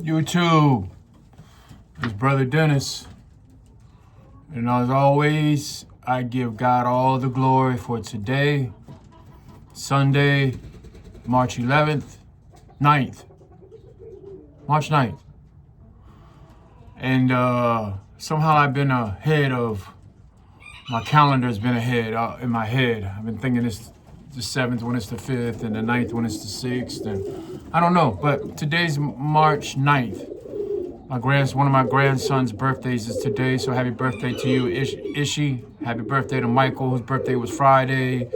YouTube? It's Brother Dennis. And as always, I give God all the glory for today, Sunday, March 11th, 9th. March 9th. And somehow I've been ahead of, my calendar's been ahead in my head. I've been thinking it's the 7th when it's the 5th and the 9th when it's the 6th. And I don't know, but today's March 9th. One of my grandson's birthdays is today, so happy birthday to you, Ishi. Happy birthday to Michael, whose birthday was Friday.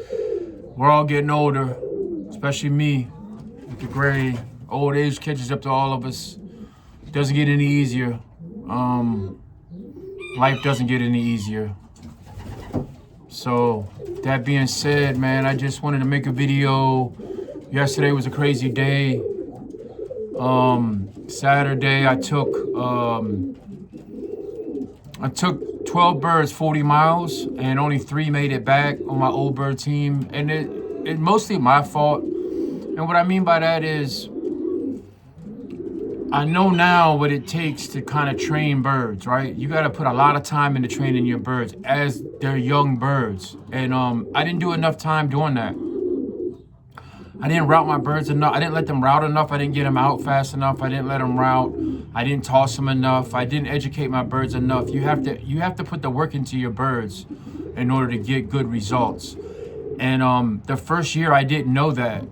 We're all getting older, especially me. With the gray old age catches up to all of us. Doesn't get any easier. Life doesn't get any easier. So that being said, man, I just wanted to make a video. Yesterday was a crazy day. Saturday I took 12 birds 40 miles and only 3 made it back on my old bird team, and it mostly my fault. And what I mean by that is I know now what it takes to kind of train birds, right? You got to put a lot of time into training your birds as they're young birds. And I didn't do enough time doing that. I didn't route my birds enough. I didn't let them route enough. I didn't get them out fast enough. I didn't let them route. I didn't toss them enough. I didn't educate my birds enough. You have to put the work into your birds in order to get good results. And the first year I didn't know that.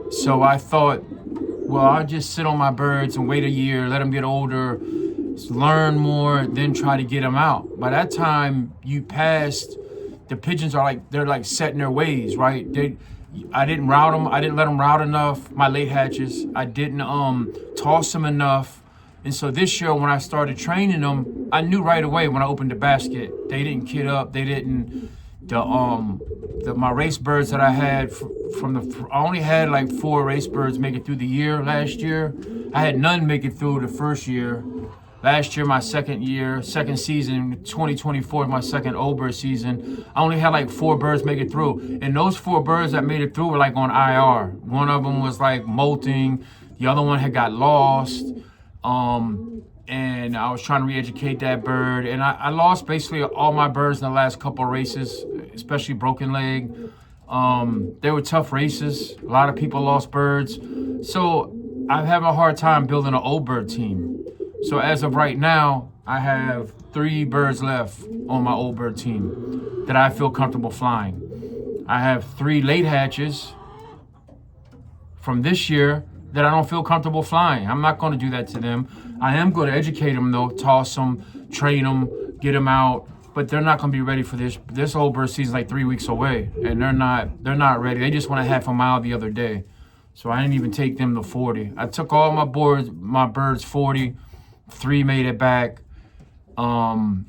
So I thought, well, I'll just sit on my birds and wait a year, let them get older, learn more, then try to get them out. By that time, you passed, the pigeons are they're set in their ways, right? I didn't route them. I didn't let them route enough, my late hatches. I didn't toss them enough. And so this year when I started training them, I knew right away when I opened the basket, they didn't kid up. They didn't, my race birds that I had I only had like 4 race birds make it through the year last year. I had none make it through the first year. Last year, my second season, 2024, my second old bird season, I only had like 4 birds make it through. And those 4 birds that made it through were like on IR. One of them was like molting. The other one had got lost. And I was trying to re-educate that bird. And I lost basically all my birds in the last couple of races, especially broken leg. They were tough races. A lot of people lost birds. So I'm having a hard time building an old bird team. So as of right now, I have 3 birds left on my old bird team that I feel comfortable flying. I have 3 late hatches from this year that I don't feel comfortable flying. I'm not going to do that to them. I am going to educate them though, toss them, train them, get them out, but they're not going to be ready for this. This old bird season is like 3 weeks away, and they're not ready. They just went a half a mile the other day. So I didn't even take them to 40. I took all my birds 40. 3 made it back, and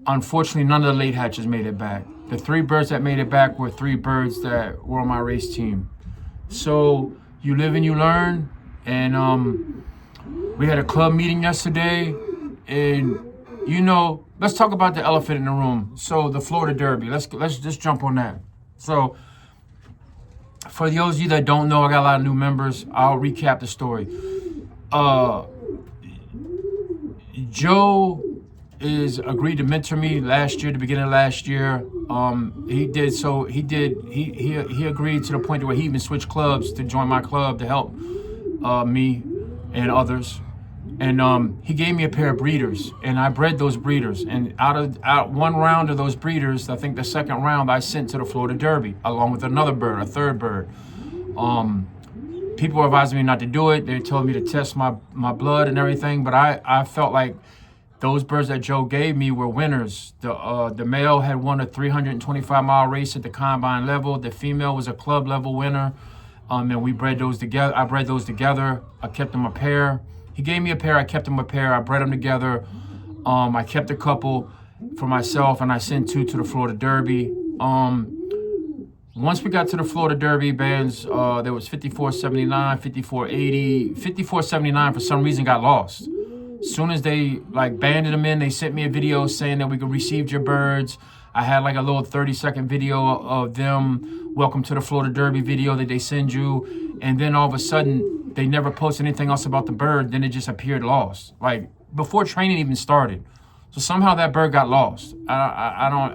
unfortunately none of the late hatches made it back. The 3 birds that made it back were 3 birds that were on my race team. So you live and you learn. And we had a club meeting yesterday, and let's talk about the elephant in the room. So the Florida Derby, let's just jump on that. So for those of you that don't know, I got a lot of new members. I'll recap the story. Joe agreed to mentor me last year, the beginning of last year. He agreed to the point where he even switched clubs to join my club to help me and others. And he gave me a pair of breeders, and I bred those breeders. And out one round of those breeders, I think the second round, I sent to the Florida Derby along with another bird, a 3rd bird. People were advising me not to do it. They told me to test my blood and everything, but I felt like those birds that Joe gave me were winners. The male had won a 325-mile race at the combine level. The female was a club level winner, and we bred those together. I bred those together. I kept them a pair. He gave me a pair, I kept them a pair, I bred them together. I kept a couple for myself, and I sent 2 to the Florida Derby. Once we got to the Florida Derby bands, there was 5479, 5480. 5479 for some reason got lost. As soon as they banded them in, they sent me a video saying that we could receive your birds. I had like a little 30-second video of them, welcome to the Florida Derby video that they send you. And then all of a sudden, they never posted anything else about the bird. Then it just appeared lost, like before training even started. So somehow that bird got lost. I don't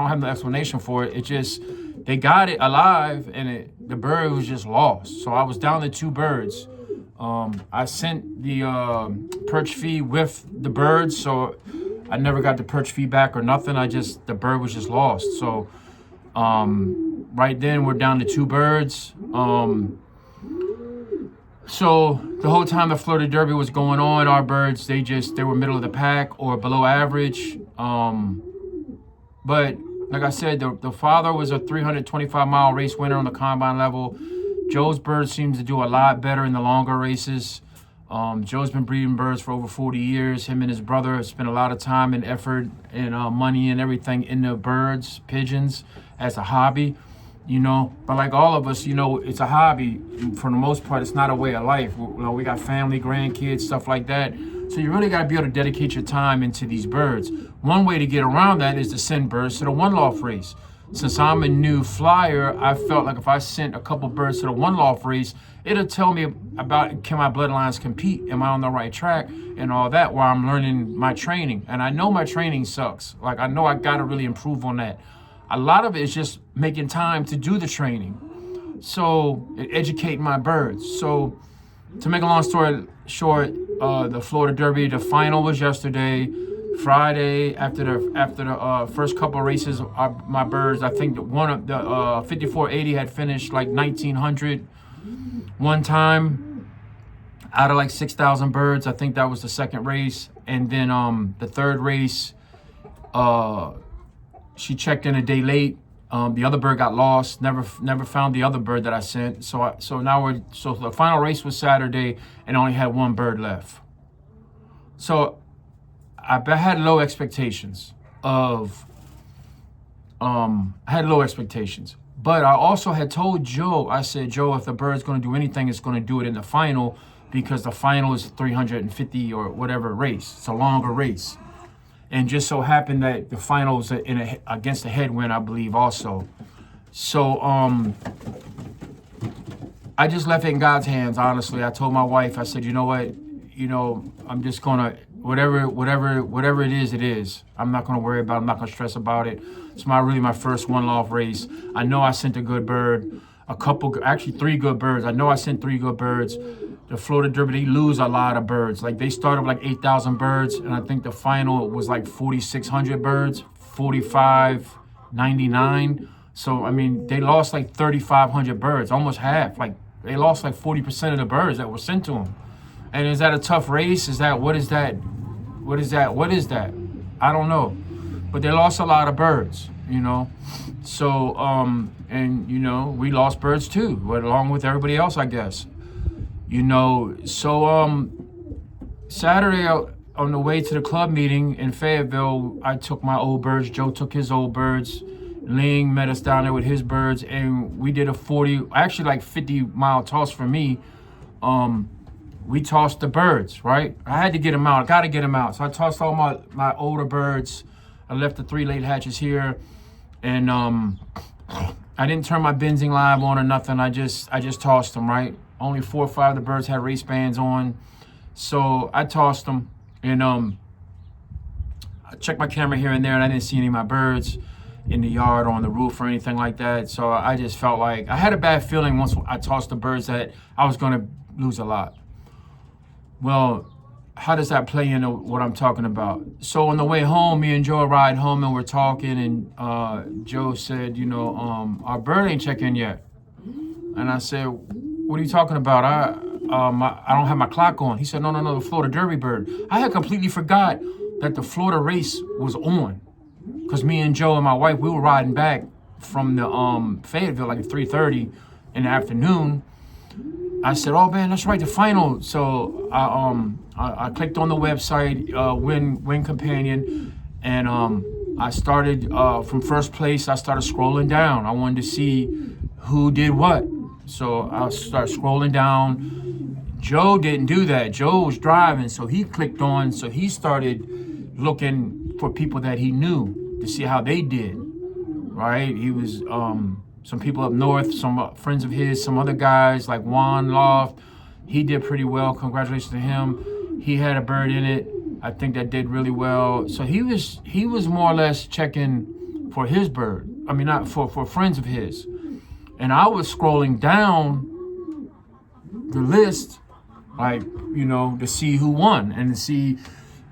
have no explanation for it. It just, they got it alive and the bird was just lost. So I was down to 2 birds. I sent the perch feed with the birds, so I never got the perch feed back or nothing. The bird was just lost. So right then we're down to 2 birds. So the whole time the Florida Derby was going on, our birds, they were middle of the pack or below average. But like I said, the father was a 325-mile race winner on the combine level. Joe's bird seems to do a lot better in the longer races. Joe's been breeding birds for over 40 years. Him and his brother have spent a lot of time and effort and money and everything into birds, pigeons, as a hobby. But like all of us, it's a hobby. For the most part, it's not a way of life. We got family, grandkids, stuff like that. So you really got to be able to dedicate your time into these birds. One way to get around that is to send birds to the One Loft race. Since I'm a new flyer, I felt like if I sent a couple birds to the One Loft race, it'll tell me about, can my bloodlines compete? Am I on the right track? And all that, while I'm learning my training. And I know my training sucks. Like, I know I got to really improve on that. A lot of it is just making time to do the training. So, educate my birds. So, to make a long story short, the Florida Derby, the final was yesterday. Friday, after the first couple of races, my birds, I think one of the 5480 had finished like 1900 one time out of like 6,000 birds. I think that was the second race. And then the third race, she checked in a day late. The other bird got lost. Never found the other bird that I sent. So the final race was Saturday, and I only had 1 bird left. So I had low expectations but I also had told Joe, I said, Joe, if the bird's going to do anything, it's going to do it in the final, because the final is 350 or whatever race. It's a longer race. And just so happened that the final was against a headwind, I believe, also. So I just left it in God's hands, honestly. I told my wife, I said, you know what, I'm just going to, whatever it is. I'm not going to worry about it. I'm not going to stress about it. It's really my first One Loft race. I know I sent a good bird, actually 3 good birds. I know I sent 3 good birds. The Florida Derby, they lose a lot of birds. Like, they started with like 8,000 birds, and I think the final was like 4,600 birds, 4,599. So, I mean, they lost like 3,500 birds, almost half. Like, they lost like 40% of the birds that were sent to them. And is that a tough race? What is that? I don't know. But they lost a lot of birds, So, we lost birds too, along with everybody else, I guess. So Saturday on the way to the club meeting in Fayetteville, I took my old birds. Joe took his old birds. Ling met us down there with his birds, and we did a 50-mile toss for me. We tossed the birds, right? I had to get them out. I got to get them out. So I tossed all my older birds. I left the 3 late hatches here, and I didn't turn my benzing live on or nothing. I just tossed them, right? Only 4 or 5 of the birds had race bands on, so I tossed them. And I checked my camera here and there, and I didn't see any of my birds in the yard or on the roof or anything like that. So I just felt like I had a bad feeling once I tossed the birds that I was going to lose a lot. Well, how does that play into what I'm talking about? So on the way home, me and Joe ride home, and we're talking, and Joe said, our bird ain't checked in yet. And I said, what are you talking about? I don't have my clock on. He said, no, the Florida Derby bird. I had completely forgot that the Florida race was on, because me and Joe and my wife, we were riding back from the Fayetteville like at 3:30 in the afternoon. I said, oh man, that's right, the final. So I clicked on the website, Win Companion, and I started from first place. I started scrolling down. I wanted to see who did what. So I started scrolling down. Joe didn't do that. Joe was driving, so he clicked on. So he started looking for people that he knew to see how they did. Right? He was some people up north, some friends of his, some other guys like Loft, He did pretty well. Congratulations to him. He had a bird in it, I think, that did really well. So he was more or less checking for his bird. I mean, not for friends of his. And I was scrolling down the list, like, you know, to see who won and to see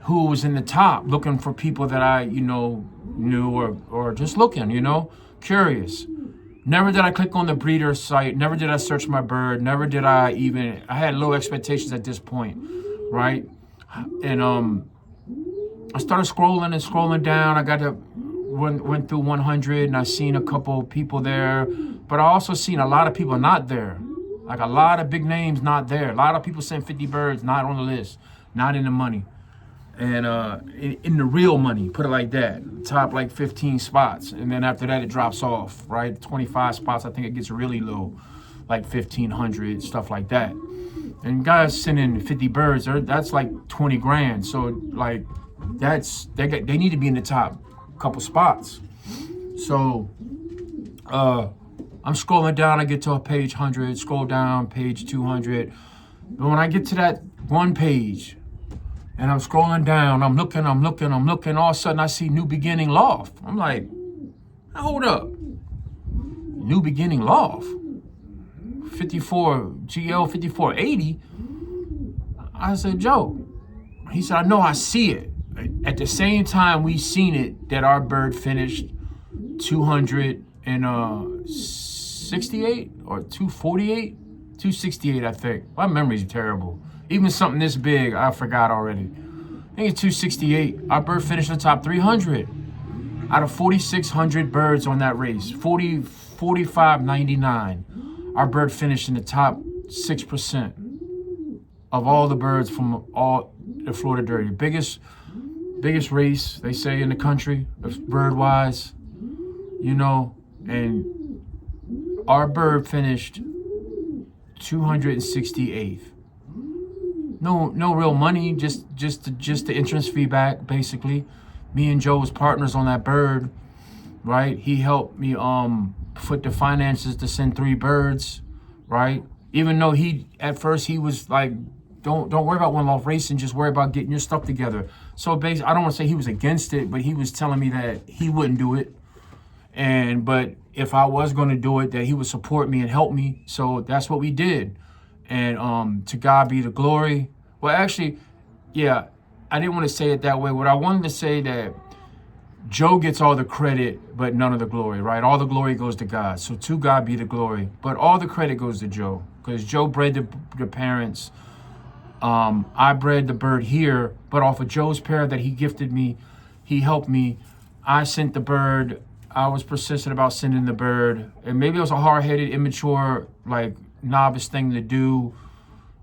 who was in the top, looking for people that I, you know, knew or just looking, you know, curious. Never did I click on the breeder site. Never did I search my bird. Never did I had low expectations at this point, right? And I started scrolling and scrolling down. I went through 100 and I seen a couple people there, but I also seen a lot of people not there. Like a lot of big names not there. A lot of people sent 50 birds, not on the list, not in the money. And in the real money, put it like that, top like 15 spots. And then after that, it drops off, right? 25 spots, I think it gets really low, like 1,500, stuff like that. And guys sending 50 birds, that's like 20 grand. So like, they need to be in the top couple spots. So I'm scrolling down, I get to page 100, scroll down, page 200. But when I get to that one page, and I'm scrolling down, I'm looking, all of a sudden I see New Beginning Loft. I'm like, hold up. New Beginning Loft? 5480? I said, Joe. He said, I know, I see it. At the same time we seen it, that our bird finished 268 or 248? 268, I think. My memory's terrible. Even something this big, I forgot already. I think it's 268. Our bird finished in the top 300 out of 4,600 birds on that race. 45.99. Our bird finished in the top 6% of all the birds from all the Florida Derby. Biggest race, they say, in the country, bird-wise, you know. And our bird finished 268th. No real money, just the entrance fee back, basically. Me and Joe was partners on that bird, right? He helped me put the finances to send 3 birds, right? Even though at first he was like, don't worry about one Loft racing, just worry about getting your stuff together. So basically, I don't want to say he was against it, but he was telling me that he wouldn't do it. But if I was going to do it, that he would support me and help me. So that's what we did. And to God be the glory. Well, actually, yeah, I didn't want to say it that way. What I wanted to say, that Joe gets all the credit, but none of the glory, right? All the glory goes to God. So to God be the glory. But all the credit goes to Joe, because Joe bred the parents. I bred the bird here, but off of Joe's pair that he gifted me, he helped me. I sent the bird. I was persistent about sending the bird. And maybe it was a hard-headed, immature, like, novice thing to do,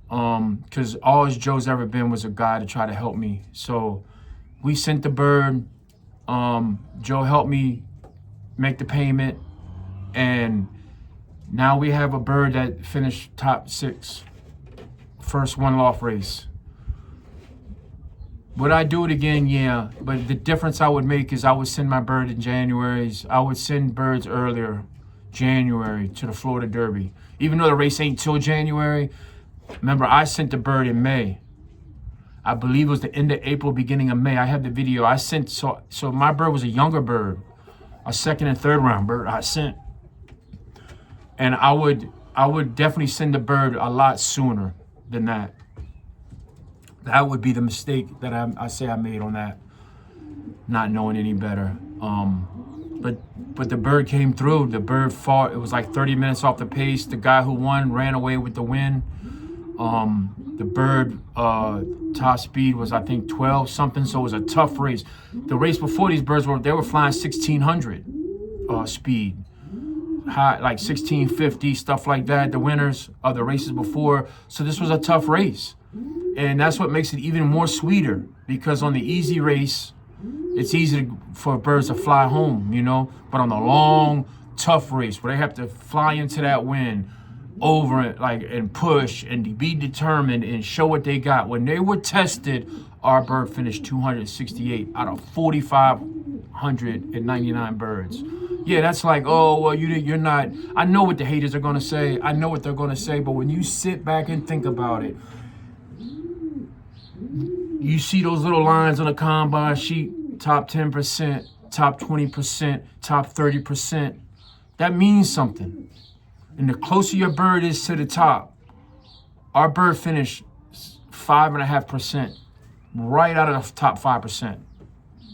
because all Joe's ever been was a guy to try to help me. So we sent the bird. Joe helped me make the payment, and now we have a bird that finished top 6, first one Loft race. Would I do it again? Yeah, but the difference I would make is I would send my bird in January. I would send birds earlier, January, to the Florida Derby. Even though the race ain't till January, remember, I sent the bird in May. I believe it was the end of April, beginning of May. I have the video. I sent, so my bird was a younger bird, a second and third round bird I sent. And I would definitely send the bird a lot sooner than that. That would be the mistake that I say I made on that, not knowing any better. But the bird came through. The bird fought. It was like 30 minutes off the pace. The guy who won ran away with the win. The bird top speed was, I think, 12 something. So it was a tough race. The race before, these birds were flying 1,600 speed, high, like 1,650, stuff like that. The winners of the races before. So this was a tough race. And that's what makes it even more sweeter, because on the easy race, it's easy for birds to fly home, you know. But on the long, tough race, where they have to fly into that wind over it, like, and push and be determined and show what they got. When they were tested, our bird finished 268 out of 4,599 birds. Yeah, that's like, oh, well, you're not. I know what the haters are going to say. I know what they're going to say. But when you sit back and think about it, you see those little lines on the combine sheet, top 10%, top 20%, top 30%. That means something. And the closer your bird is to the top, our bird finished 5.5%, right out of the top 5%.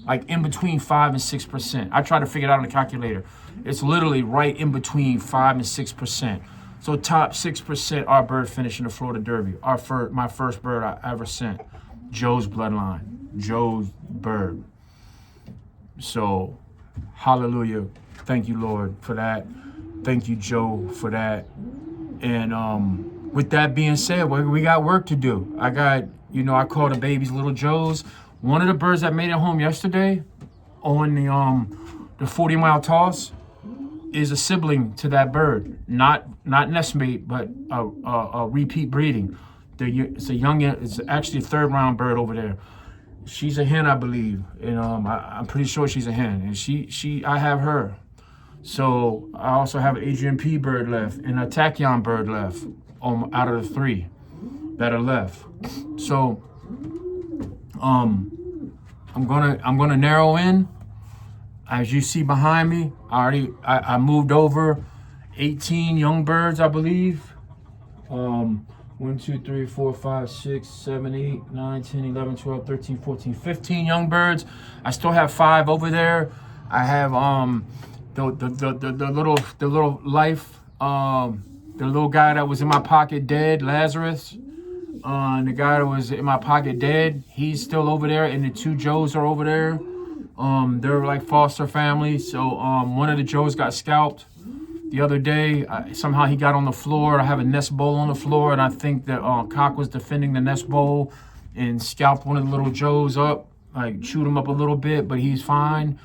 Like in between 5 and 6%. I tried to figure it out on the calculator. It's literally right in between 5 and 6%. So top 6%, our bird finished in the Florida Derby. My first bird I ever sent. Joe's bloodline. Joe's bird. So, hallelujah. Thank you, Lord, for that. Thank you, Joe, for that. And with that being said, we got work to do. I call the babies Little Joes. One of the birds that made it home yesterday on the 40-mile toss is a sibling to that bird. Not nestmate, but a repeat breeding. It's actually a third-round bird over there. She's a hen, I believe, and I'm pretty sure she's a hen. And I have her. So I also have an Adrian P bird left and a Tachyon bird left out of the 3 that are left. So I'm gonna narrow in. As you see behind me, I moved over 18 young birds, I believe. 1, 2, 3, 4, 5, 6, 7, 8, 9, 10, 11, 12, 13, 14, 15 young birds. I still have 5 over there. I have the little life, the little guy that was in my pocket dead, Lazarus. And the guy that was in my pocket dead, he's still over there, and the 2 Joes are over there. They're like foster family. So one of the Joes got scalped the other day. Somehow he got on the floor. I have a nest bowl on the floor, and I think that Cock was defending the nest bowl and scalped one of the little Joes up, like chewed him up a little bit, but he's fine.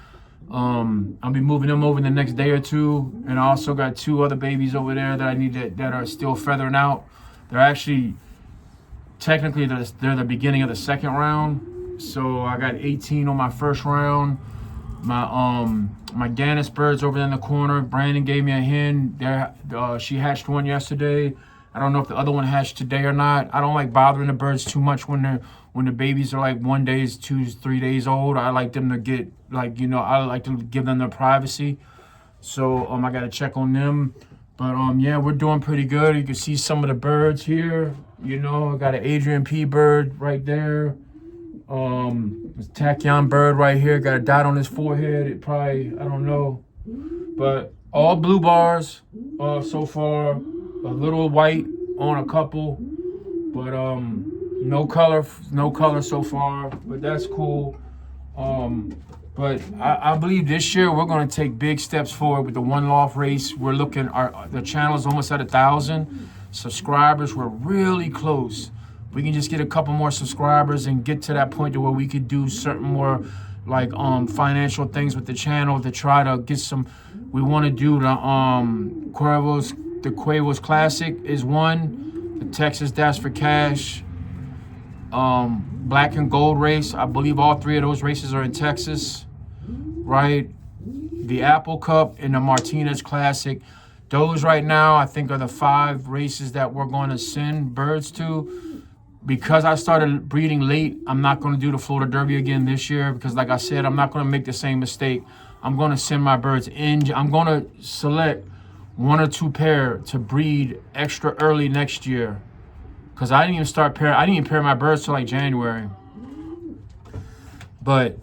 I'll be moving them over in the next day or 2. And I also got 2 other babies over there that I need that are still feathering out. They're actually, technically, they're the beginning of the 2nd round. So I got 18 on my 1st round. My Gannis birds over there in the corner. Brandon gave me a hen. She hatched one yesterday. I don't know if the other one hatched today or not. I don't like bothering the birds too much when the babies are like 1 day, 2, 3 days old. I like them to get I like to give them their privacy. So I got to check on them. But yeah, we're doing pretty good. You can see some of the birds here. I got an Adrian P bird right there. Tachyon bird right here. Got a dot on his forehead. It probably, I don't know. But all blue bars so far. A little white on a couple. But no color so far. But that's cool. But I believe this year we're going to take big steps forward with the One Loft race. We're looking, the channel is almost at 1,000 subscribers. We're really close. We can just get a couple more subscribers and get to that point to where we could do certain more like financial things with the channel to try to get some. We want to do the Cuervos Classic is one, the Texas Dash for Cash, Black and Gold race. I believe all 3 of those races are in Texas, right? The Apple Cup and the Martinez Classic. Those right now, I think, are the 5 races that we're going to send birds to. Because I started breeding late, I'm not going to do the Florida Derby again this year because, like I said, I'm not going to make the same mistake. I'm going to send my birds in. I'm going to select 1 or 2 pair to breed extra early next year. Because I didn't even pair my birds till like January. But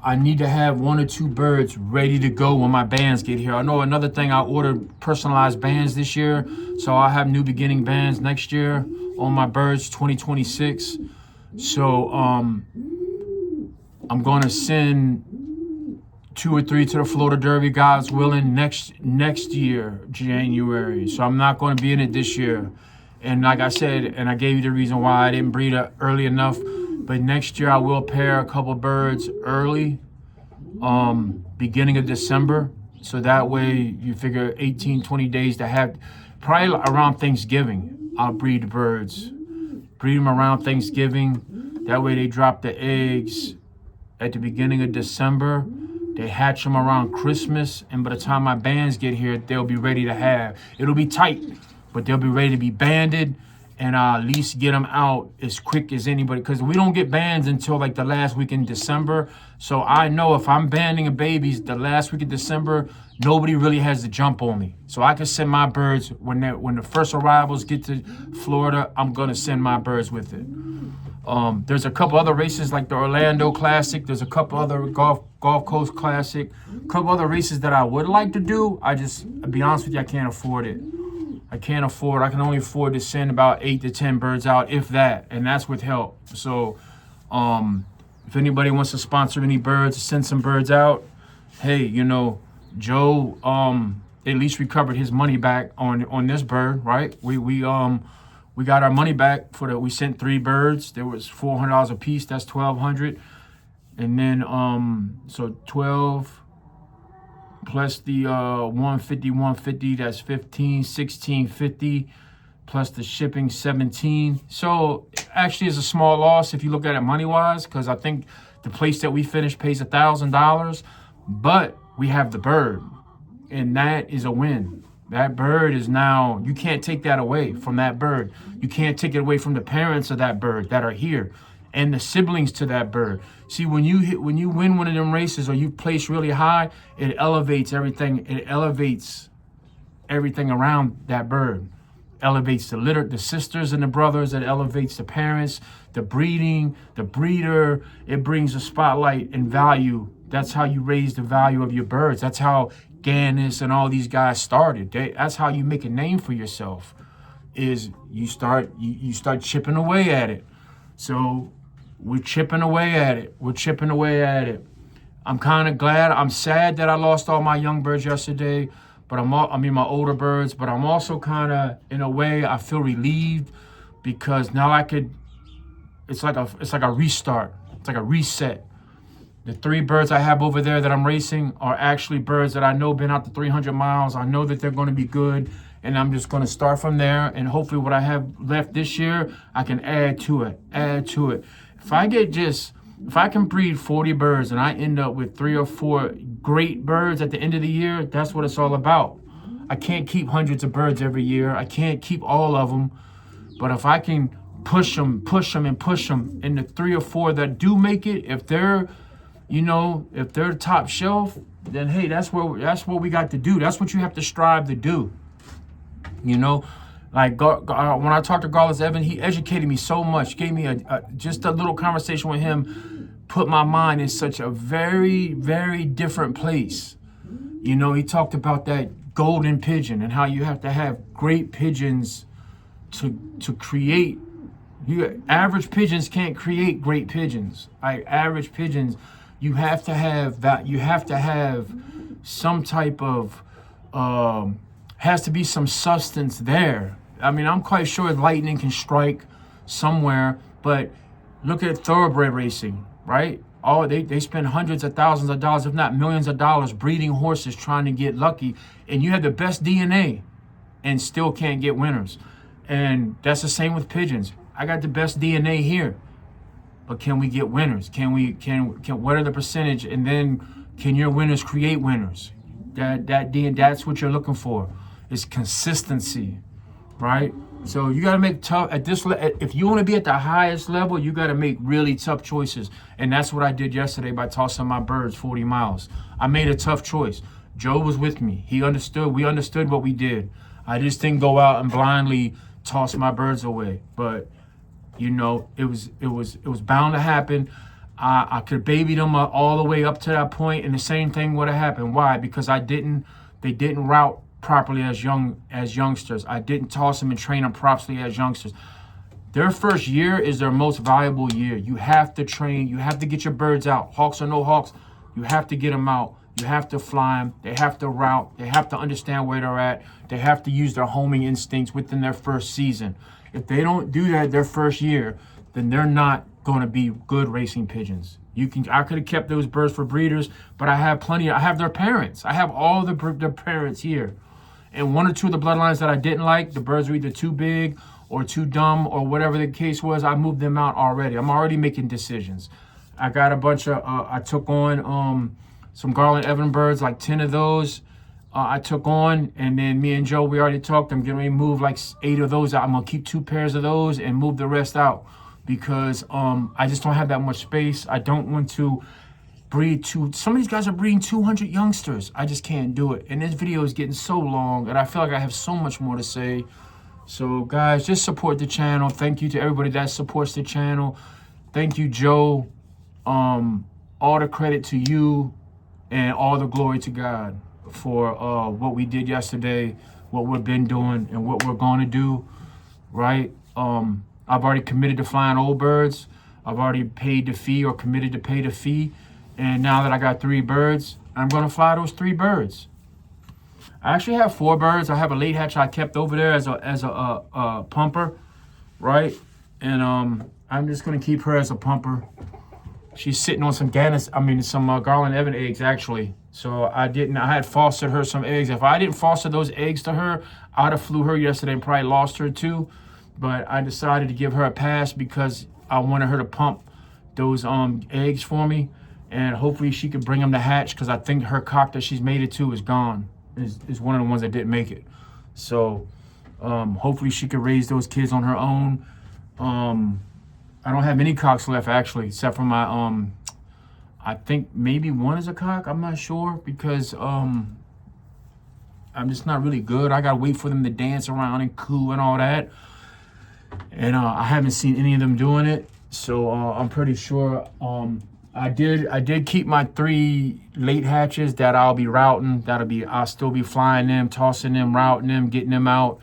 I need to have 1 or 2 birds ready to go when my bands get here. I know another thing, I ordered personalized bands this year. So I'll have new beginning bands next year on my birds 2026. So I'm going to send 2 or 3 to the Florida Derby, God's willing, next year, January. So I'm not going to be in it this year. And like I said, and I gave you the reason why I didn't breed early enough, but next year I will pair a couple birds early, beginning of December. So that way you figure 18, 20 days to have, probably around Thanksgiving, I'll breed the birds. Breed them around Thanksgiving. That way they drop the eggs at the beginning of December. They hatch them around Christmas, and by the time my bands get here, they'll be ready to have. It'll be tight, but they'll be ready to be banded, and I'll at least get them out as quick as anybody, because we don't get bands until like the last week in December. So I know if I'm banding a babies the last week of December, nobody really has to jump on me. So I can send my birds when the first arrivals get to Florida. I'm gonna send my birds with it. There's a couple other races like the Orlando Classic. There's a couple other Gulf Coast Classic. A couple other races that I would like to do. I'll be honest with you, I can't afford it. I can only afford to send about 8 to 10 birds out, if that, and that's with help. So if anybody wants to sponsor any birds, send some birds out, hey, Joe at least recovered his money back on this bird, right? We got our money back we sent 3 birds. There was $400 a piece. That's $1,200. And then, so 12 plus the 150, that's 15, 1650, plus the shipping 17. So actually it's a small loss if you look at it money-wise, because I think the place that we finished pays $1,000, but we have the bird, and that is a win. That bird is now, you can't take that away from that bird. You can't take it away from the parents of that bird that are here and the siblings to that bird. See, when you win one of them races or you place really high, it elevates everything. It elevates everything around that bird. Elevates the litter, the sisters and the brothers. It elevates the parents, the breeding, the breeder. It brings a spotlight and value. That's how you raise the value of your birds. That's how Gannis and all these guys started. That's how you make a name for yourself. Is you start chipping away at it. So we're chipping away at it. I'm kind of glad. I'm sad that I lost all my young birds yesterday, but my older birds. But I'm also kind of, in a way, I feel relieved, because now it's like a restart. It's like a reset. The 3 birds I have over there that I'm racing are actually birds that I know been out to 300 miles. I know that they're going to be good, and I'm just going to start from there. And hopefully what I have left this year, I can add to it. If I can breed 40 birds and I end up with 3 or 4 great birds at the end of the year, that's what it's all about. I can't keep hundreds of birds every year. I can't keep all of them. But if I can push them, and the 3 or 4 that do make it, if they're top shelf, then hey, that's what we got to do. That's what you have to strive to do. Like when I talked to Garlis Evan, he educated me so much, gave me just a little conversation with him, put my mind in such a very, very different place. He talked about that golden pigeon and how you have to have great pigeons to create. Average pigeons can't create great pigeons. Like average pigeons, you have to have that. You have to have some type of has to be some substance there. I mean, I'm quite sure lightning can strike somewhere, but look at thoroughbred racing, right? They spend hundreds of thousands of dollars, if not millions of dollars, breeding horses trying to get lucky, and you have the best DNA and still can't get winners. And that's the same with pigeons. I got the best DNA here, but can we get winners? What are the percentage? And then can your winners create winners? That's what you're looking for, is consistency, right? So you got to make tough at this. If you want to be at the highest level, you got to make really tough choices. And that's what I did yesterday by tossing my birds 40 miles. I made a tough choice. Joe was with me. He understood. We understood what we did. I just didn't go out and blindly toss my birds away. But it was bound to happen. I could baby them all the way up to that point, and the same thing would have happened. Why? Because they didn't route properly as youngsters. I didn't toss them and train them properly as youngsters. Their first year is their most valuable year. You have to train. You have to get your birds out. Hawks or no hawks, you have to get them out. You have to fly them. They have to route. They have to understand where they're at. They have to use their homing instincts within their first season. If they don't do that their first year, then they're not going to be good racing pigeons. I could have kept those birds for breeders, but I have plenty. I have their parents. I have all the parents here. And 1 or 2 of the bloodlines that I didn't like, the birds were either too big or too dumb or whatever the case was, I moved them out already. I'm already making decisions. I got a bunch of, I took on some Garland Evan birds, like 10 of those. I took on, and then me and Joe, we already talked. I'm getting ready to move like 8 of those out. I'm gonna keep 2 pairs of those and move the rest out because I just don't have that much space. I don't want to breed some of these guys are breeding 200 youngsters. I just can't do it. And this video is getting so long, and I feel like I have so much more to say. So guys, just support the channel. Thank you to everybody that supports the channel. Thank you, Joe. All the credit to you and all the glory to God for what we did yesterday, what we've been doing, and what we're going to do, right? I've already committed to flying old birds. I've already paid the fee or committed to pay the fee. And now that I got 3 birds, I'm going to fly those 3 birds. I actually have 4 birds. I have a late hatch I kept over there as a pumper, right? And I'm just going to keep her as a pumper. She's sitting on some Garland Evan eggs, actually. So I had fostered her some eggs. If I didn't foster those eggs to her, I'd have flew her yesterday and probably lost her too. But I decided to give her a pass because I wanted her to pump those eggs for me. And hopefully she could bring them to hatch, because I think her cock that she's made it to is gone. Is one of the ones that didn't make it. So hopefully she could raise those kids on her own. I don't have any cocks left, actually, except for my, I think maybe one is a cock. I'm not sure, because I'm just not really good. I gotta wait for them to dance around and coo and all that. And I haven't seen any of them doing it. So I'm pretty sure I did keep my 3 late hatches that I'll be routing. I'll still be flying them, tossing them, routing them, getting them out.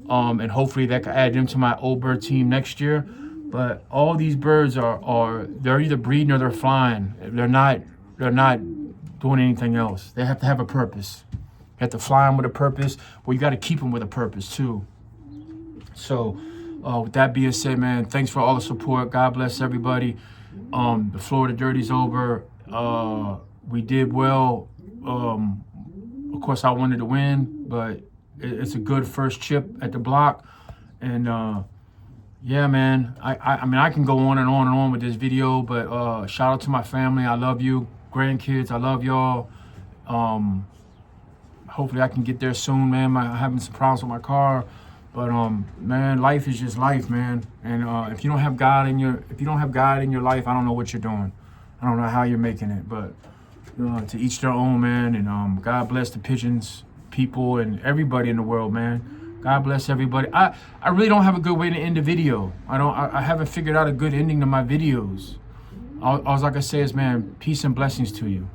And hopefully that can add them to my old bird team next year. But all these birds they're either breeding or they're flying. They're not doing anything else. They have to have a purpose. You have to fly them with a purpose. Well, you got to keep them with a purpose too. So with that being said, man, thanks for all the support. God bless everybody. The Florida Derby's over. We did well. Of course, I wanted to win, but it's a good first chip at the block. And yeah, man, I mean, I can go on and on and on with this video, but shout out to my family. I love you. Grandkids, I love y'all. Hopefully I can get there soon, man. I'm having some problems with my car. But man, life is just life, man. And if you don't have God in your life, I don't know what you're doing. I don't know how you're making it. But to each their own, man. And God bless the pigeons, people, and everybody in the world, man. God bless everybody. I really don't have a good way to end the video. I haven't figured out a good ending to my videos. All I can say is, man, peace and blessings to you.